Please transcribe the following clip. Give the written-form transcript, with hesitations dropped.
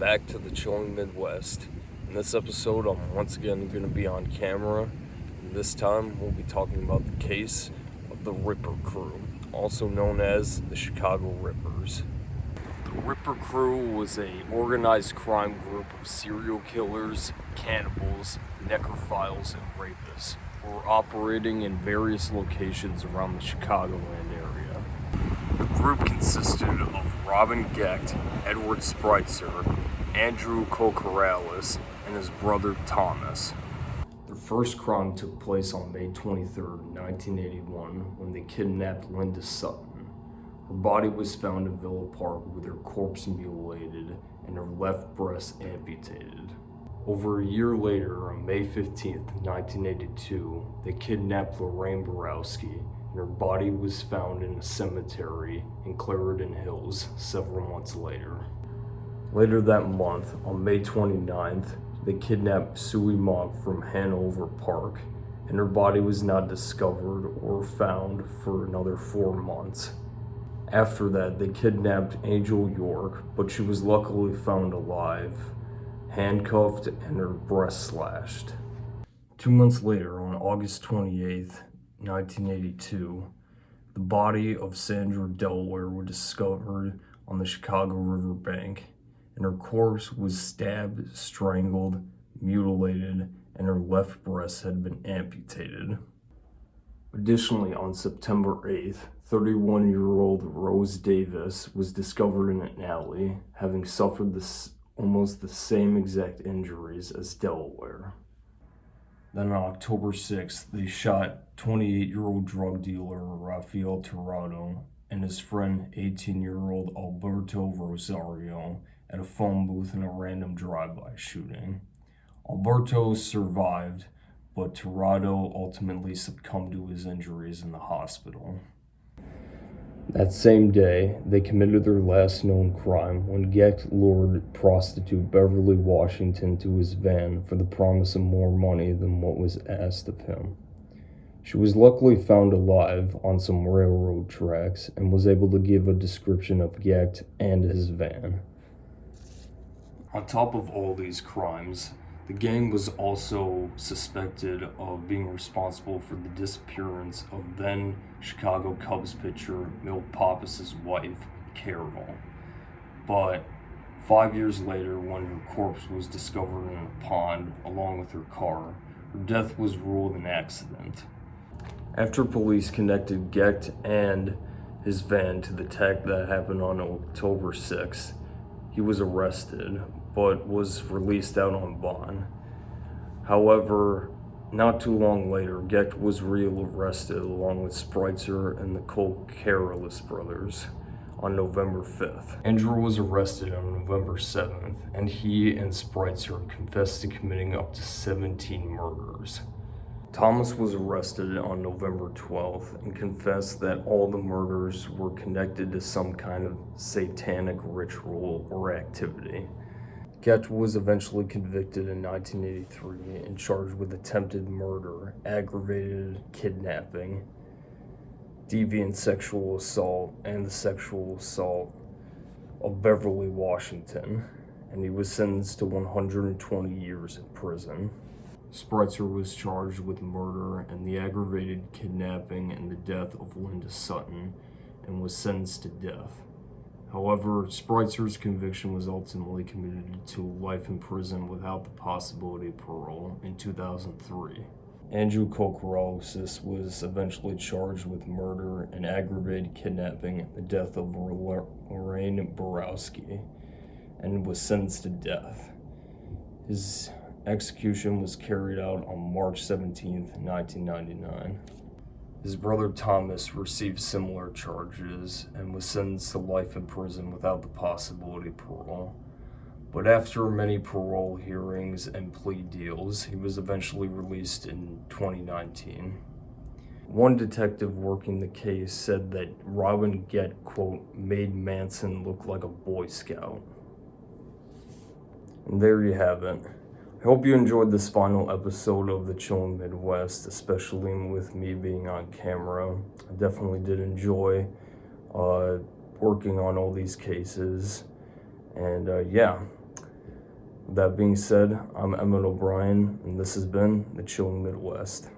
back to the chilling Midwest. In this episode, I'm once again going to be on camera. And this time, we'll be talking about the case of the Ripper Crew, also known as the Chicago Rippers. The Ripper Crew was an organized crime group of serial killers, cannibals, necrophiles, and rapists who were operating in various locations around the Chicagoland area. The group consisted of Robin Gecht, Edward Spritzer, Andrew Kokoralis, and his brother Thomas. Their first crime took place on May 23, 1981, when they kidnapped Linda Sutton. Her body was found in Villa Park with her corpse mutilated and her left breast amputated. Over a year later, on May 15, 1982, they kidnapped Lorraine Borowski, and her body was found in a cemetery in Clarendon Hills several months later. Later that month, on May 29th, they kidnapped Sue Monk from Hanover Park, and her body was not discovered or found for another 4 months. After that, they kidnapped Angel York, but she was luckily found alive, handcuffed, and her breast slashed. 2 months later, on August 28th, 1982, the body of Sandra Delaware was discovered on the Chicago River bank, and her corpse was stabbed, strangled, mutilated, and her left breast had been amputated. Additionally, on September 8th, 31-year-old Rose Davis was discovered in an alley, having suffered almost the same exact injuries as Delaware. Then on October 6th, they shot 28-year-old drug dealer Rafael Tirado and his friend 18-year-old Alberto Rosario at a phone booth in a random drive-by shooting. Alberto survived, but Tirado ultimately succumbed to his injuries in the hospital. That same day, they committed their last known crime when Gecht lured prostitute Beverly Washington to his van for the promise of more money than what was asked of him. She was luckily found alive on some railroad tracks and was able to give a description of Gecht and his van. On top of all these crimes, the gang was also suspected of being responsible for the disappearance of then Chicago Cubs pitcher Milt Pappas' wife, Carol. But 5 years later, when her corpse was discovered in a pond along with her car, her death was ruled an accident. After police connected Gecht and his van to the attack that happened on October 6th, he was arrested, but was released out on bond. However, not too long later, Gecht was rearrested along with Spritzer and the Kokoralis brothers on November 5th. Andrew was arrested on November 7th, and he and Spritzer confessed to committing up to 17 murders. Thomas was arrested on November 12th and confessed that all the murders were connected to some kind of satanic ritual or activity. Gecht was eventually convicted in 1983 and charged with attempted murder, aggravated kidnapping, deviant sexual assault, and the sexual assault of Beverly Washington, and he was sentenced to 120 years in prison. Spritzer was charged with murder and the aggravated kidnapping and the death of Linda Sutton and was sentenced to death. However, Spritzer's conviction was ultimately commuted to life in prison without the possibility of parole in 2003. Andrew Kokoralis was eventually charged with murder and aggravated kidnapping and the death of Lorraine Borowski and was sentenced to death. His execution was carried out on March 17, 1999. His brother Thomas received similar charges and was sentenced to life in prison without the possibility of parole. But after many parole hearings and plea deals, he was eventually released in 2019. One detective working the case said that Robin Gecht, quote, made Manson look like a Boy Scout. And there you have it. I hope you enjoyed this final episode of the Chilling Midwest, especially with me being on camera. I definitely did enjoy working on all these cases. And yeah, With that being said, I'm Emmett O'Brien, and this has been the Chilling Midwest.